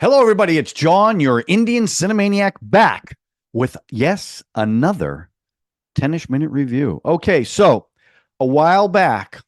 Hello, everybody. It's John, your Indian Cine-MANIAC, back with, yes, another 10ish-minute review. Okay, so a while back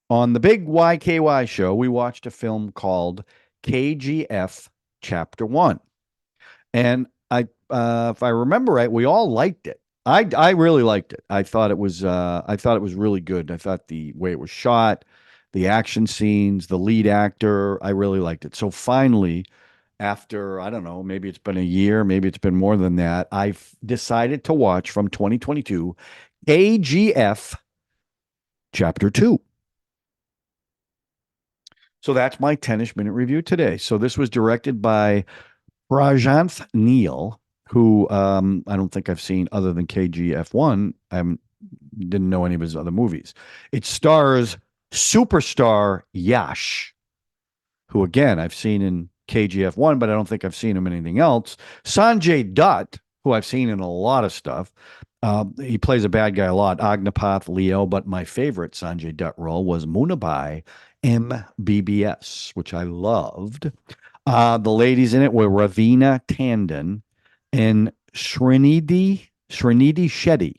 on the big YKY show, we watched a film called KGF Chapter 1. And if I remember right, we all liked it. I really liked it. I thought it was really good. I thought the way it was shot, the action scenes, the lead actor, I really liked it. So finally, after, I don't know, maybe it's been a year, maybe it's been more than that, I've decided to watch from 2022 KGF Chapter 2. So that's my 10ish-minute review today. So this was directed by Prashanth Neel, who I don't think I've seen other than KGF 1. Didn't know any of his other movies. It stars superstar Yash, who again I've seen in KGF 1, but I don't think I've seen him in anything else. Sanjay Dutt, who I've seen in a lot of stuff. He plays a bad guy a lot, Agneepath, Leo, but my favorite Sanjay Dutt role was Bunna Bai M.B.B.S, which I loved. The ladies in it were Raveena Tandon and Srinidhi Shetty.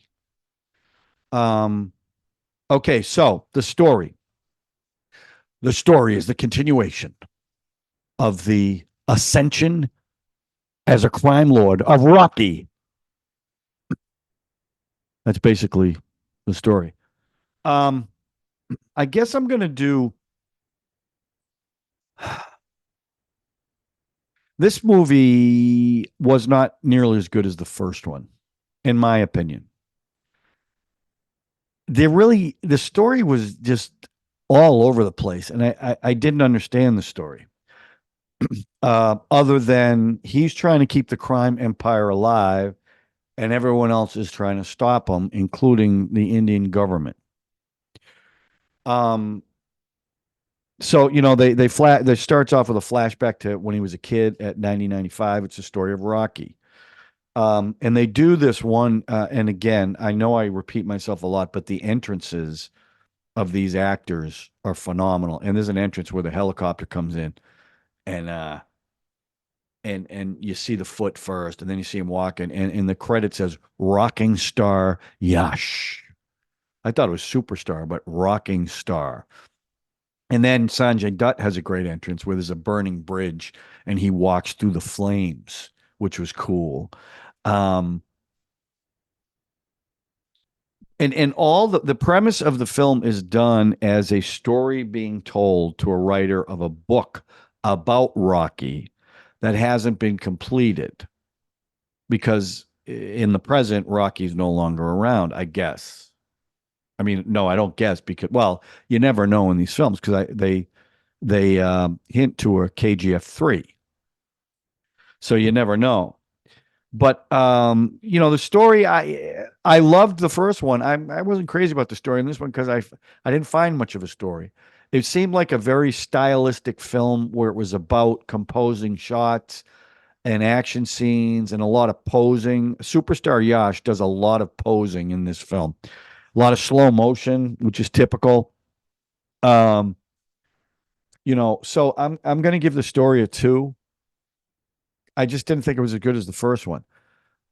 Okay, so the story. The story is the continuation of the ascension as a crime lord of Rocky. That's basically the story. I guess I'm going to do. This movie was not nearly as good as the first one, in my opinion. The story was just all over the place, and I didn't understand the story. Other than he's trying to keep the crime empire alive, and everyone else is trying to stop him, including the Indian government. Um, so they starts off with a flashback to when he was a kid at 1995. It's a story of Rocky. And they do this one, and again, I know I repeat myself a lot, but the entrances of these actors are phenomenal. And there's an entrance where the helicopter comes in, and you see the foot first, and then you see him walking, and the credit says "Rocking Star Yash." I thought it was Superstar, but Rocking Star. And then Sanjay Dutt has a great entrance where there's a burning bridge, and he walks through the flames, which was cool. Um, and all the premise of the film is done as a story being told to a writer of a book about Rocky that hasn't been completed because in the present Rocky's no longer around, I guess. I mean, no, I don't guess because, well, you never know in these films because they hint to a KGF 3, so you never know. But the story, I loved the first one. I wasn't crazy about the story in this one because I didn't find much of a story. It seemed like a very stylistic film where it was about composing shots and action scenes and a lot of posing. Superstar Yash does a lot of posing in this film. A lot of slow motion, which is typical. Um, so I'm going to give the story a 2. I just didn't think it was as good as the first one.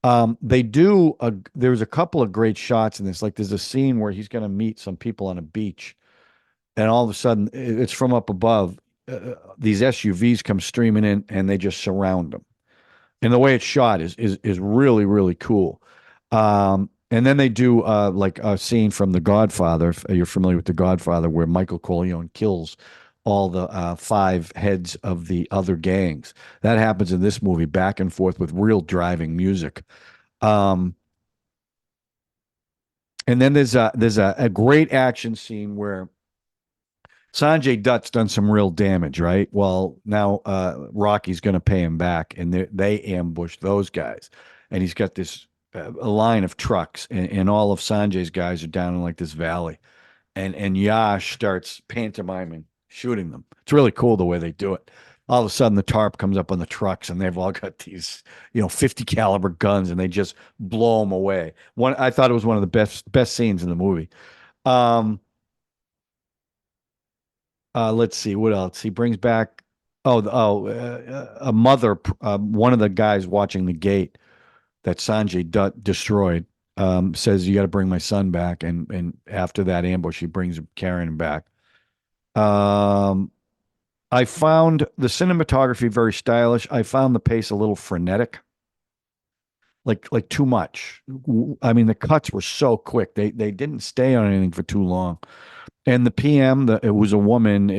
There's a couple of great shots in this. Like there's a scene where he's going to meet some people on a beach, and all of a sudden it's from up above. These SUVs come streaming in, and they just surround him. And the way it's shot is really really cool. And then they do like a scene from The Godfather. If you're familiar with The Godfather, where Michael Corleone kills all the 5 heads of the other gangs. That happens in this movie, back and forth with real driving music. Um, and then there's a great action scene where Sanjay Dutt's done some real damage, right? Well, now Rocky's going to pay him back, and they ambush those guys, and he's got this a line of trucks, and all of Sanjay's guys are down in like this valley, and Yash starts pantomiming, shooting them. It's really cool the way they do it. All of a sudden, the tarp comes up on the trucks, and they've all got these, 50 caliber guns, and they just blow them away. I thought it was one of the best scenes in the movie. Um, let's see what else he brings back. A mother, one of the guys watching the gate that Sanjay Dutt destroyed, says, "You got to bring my son back." And after that ambush, he brings him, carrying him back. Um, I found the cinematography very stylish. I found the pace a little frenetic, like too much. I mean, the cuts were so quick. They didn't stay on anything for too long. And the PM, it was a woman,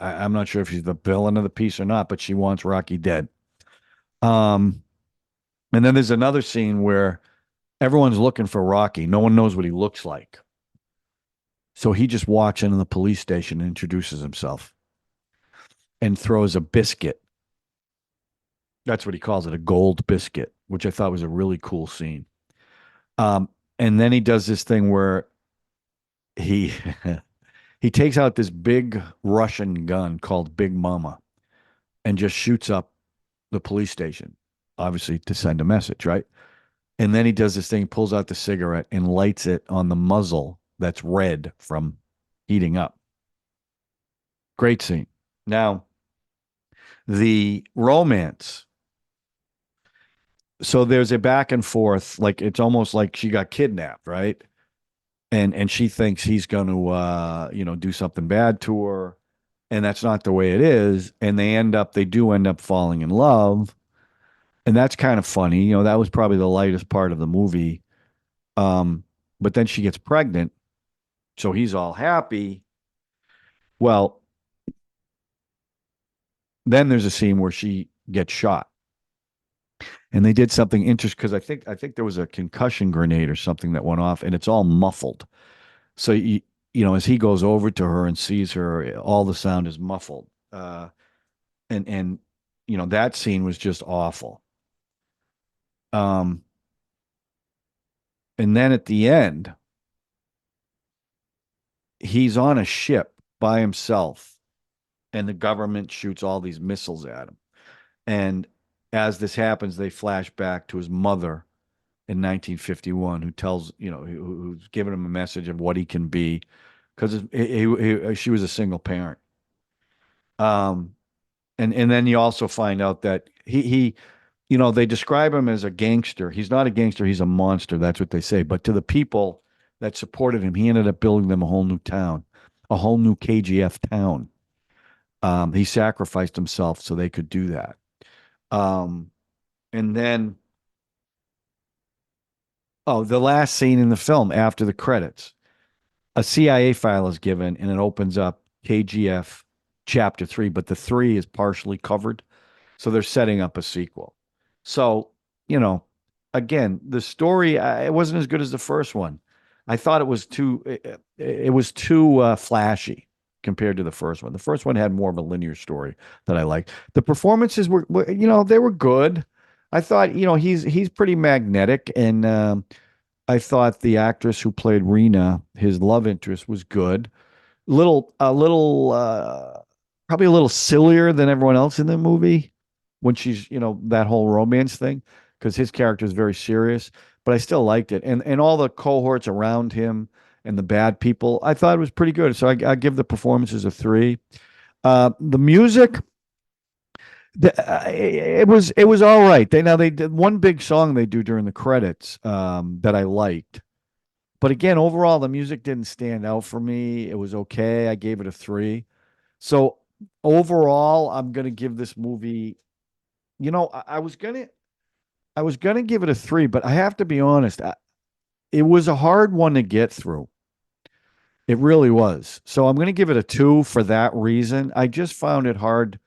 I'm not sure if she's the villain of the piece or not, but she wants Rocky dead. Um, and then there's another scene where everyone's looking for Rocky. No one knows what he looks like. So he just walks into the police station and introduces himself and throws a biscuit. That's what he calls it, a gold biscuit, which I thought was a really cool scene. Um, and then he does this thing where he he takes out this big Russian gun called Big Mama and just shoots up the police station, obviously to send a message, right? And then he does this thing, pulls out the cigarette and lights it on the muzzle that's red from heating up. Great scene. Now, the romance. So there's a back and forth, like it's almost like she got kidnapped, right? And she thinks he's going to do something bad to her, and that's not the way it is. And they do end up falling in love, and that's kind of funny. That was probably the lightest part of the movie. Um, but then she gets pregnant, so he's all happy. Well, then there's a scene where she gets shot, and they did something interesting because I think there was a concussion grenade or something that went off, and it's all muffled. So as he goes over to her and sees her, all the sound is muffled. And that scene was just awful. Um, and then at the end, he's on a ship by himself, and the government shoots all these missiles at him. And as this happens, they flash back to his mother in 1951, who tells, who's giving him a message of what he can be, because she was a single parent. Um, and then you also find out that they describe him as a gangster. He's not a gangster, he's a monster. That's what they say. But to the people that supported him, he ended up building them a whole new town, a whole new KGF town. He sacrificed himself so they could do that. Um, and then, the last scene in the film after the credits, a CIA file is given and it opens up KGF Chapter 3, but the 3 is partially covered. So they're setting up a sequel. So, you know, again, the story, it wasn't as good as the first one. I thought it was too flashy compared to the first one. The first one had more of a linear story that I liked. The performances were they were good. I thought, he's pretty magnetic, and I thought the actress who played Rena, his love interest, was good. Probably a little sillier than everyone else in the movie when she's, that whole romance thing, because his character is very serious, but I still liked it. And all the cohorts around him and the bad people, I thought it was pretty good. So I give the performances a 3. The music, it was all right. They did one big song they do during the credits, that I liked. But again, overall, the music didn't stand out for me. It was okay. I gave it a 3. So overall, I'm gonna give this movie. I was gonna give it a 3, but I have to be honest. It was a hard one to get through. It really was. So I'm gonna give it a 2 for that reason. I just found it hard.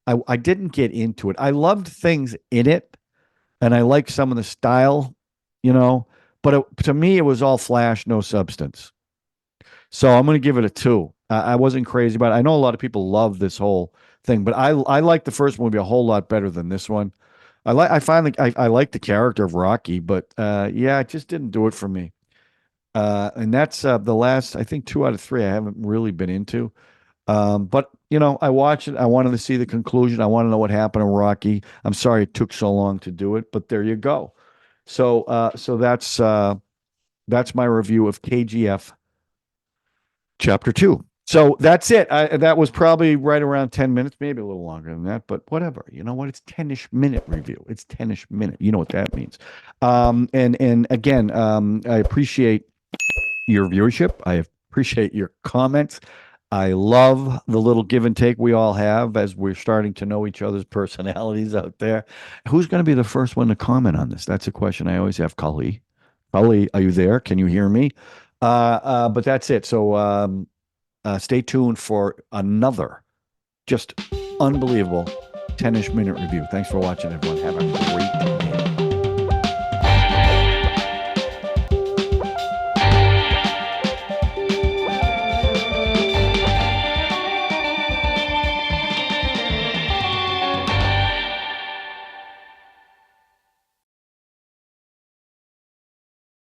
I didn't get into it. I loved things in it, and I liked some of the style, you know. But to me, it was all flash, no substance. So I'm going to give it a 2. I wasn't crazy about it. I know a lot of people love this whole thing, but I like the first movie a whole lot better than this one. I like the character of Rocky, but yeah, it just didn't do it for me. And that's the last, I think, 2 out of 3 I haven't really been into. But I watched it. I wanted to see the conclusion. I want to know what happened to Rocky. I'm sorry it took so long to do it, but there you go. So that's my review of KGF Chapter 2. So that's it. That was probably right around 10 minutes, maybe a little longer than that, but whatever. You know what? It's 10-ish minute review. It's 10-ish minute. You know what that means. And again, I appreciate your viewership. I appreciate your comments. I love the little give and take we all have as we're starting to know each other's personalities out there. Who's going to be the first one to comment on this? That's a question I always have. Kali, Kali, are you there? Can you hear me? But that's it. So stay tuned for another just unbelievable 10-ish minute review. Thanks for watching, everyone. Have a